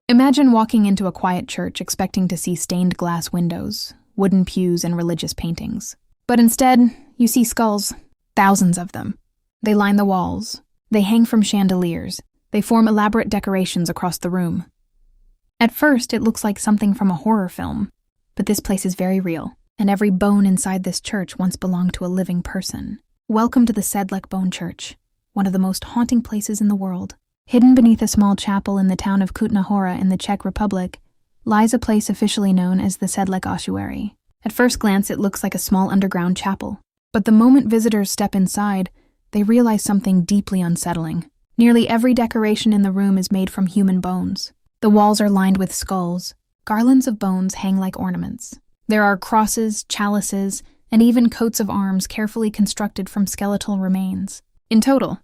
Imagine walking into a quiet church expecting to see stained glass windows, wooden pews, and religious paintings. But instead, you see skulls, thousands of them. They line the walls. They hang from chandeliers. They form elaborate decorations across the room. At first, it looks like something from a horror film, but this place is very real, and every bone inside this church once belonged to a living person. Welcome to the Sedlec Bone Church, one of the most haunting places in the world. Hidden beneath a small chapel in the town of Kutna Hora in the Czech Republic lies a place officially known as the Sedlec Ossuary. At first glance, it looks like a small underground chapel, but the moment visitors step inside, they realize something deeply unsettling. Nearly every decoration in the room is made from human bones. The walls are lined with skulls. Garlands of bones hang like ornaments. There are crosses, chalices, and even coats of arms carefully constructed from skeletal remains. In total,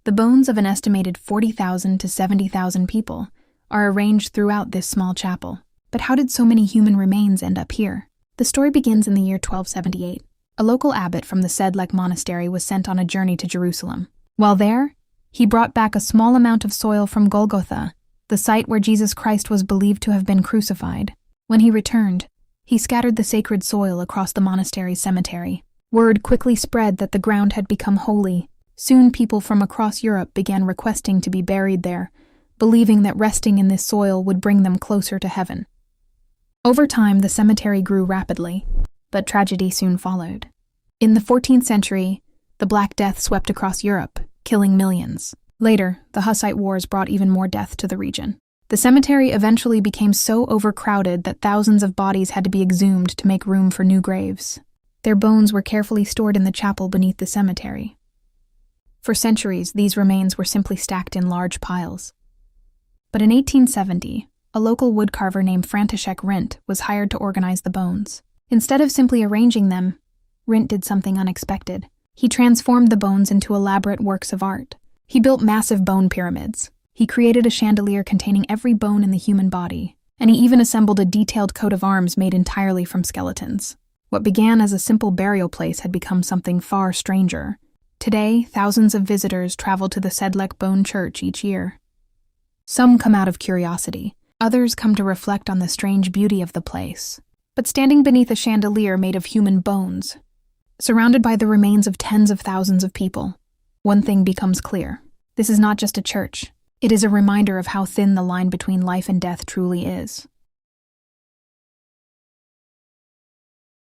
the bones of an estimated 40,000 to 70,000 people are arranged throughout this small chapel. But how did so many human remains end up here? The story begins in the year 1278. A local abbot from the Sedlec monastery was sent on a journey to Jerusalem. While there, he brought back a small amount of soil from Golgotha, the site where Jesus Christ was believed to have been crucified. When he returned, he scattered the sacred soil across the monastery's cemetery. Word quickly spread that the ground had become holy. Soon people from across Europe began requesting to be buried there, believing that resting in this soil would bring them closer to heaven. Over time, the cemetery grew rapidly, but tragedy soon followed. In the 14th century, the Black Death swept across Europe, killing millions. Later, the Hussite Wars brought even more death to the region. The cemetery eventually became so overcrowded that thousands of bodies had to be exhumed to make room for new graves. Their bones were carefully stored in the chapel beneath the cemetery. For centuries, these remains were simply stacked in large piles. But in 1870, a local woodcarver named František Rint was hired to organize the bones. Instead of simply arranging them, Rint did something unexpected. He transformed the bones into elaborate works of art. He built massive bone pyramids. He created a chandelier containing every bone in the human body, and he even assembled a detailed coat of arms made entirely from skeletons. What began as a simple burial place had become something far stranger. Today, thousands of visitors travel to the Sedlec Bone Church each year. Some come out of curiosity. Others come to reflect on the strange beauty of the place. But standing beneath a chandelier made of human bones, surrounded by the remains of tens of thousands of people, one thing becomes clear. This is not just a church. It is a reminder of how thin the line between life and death truly is.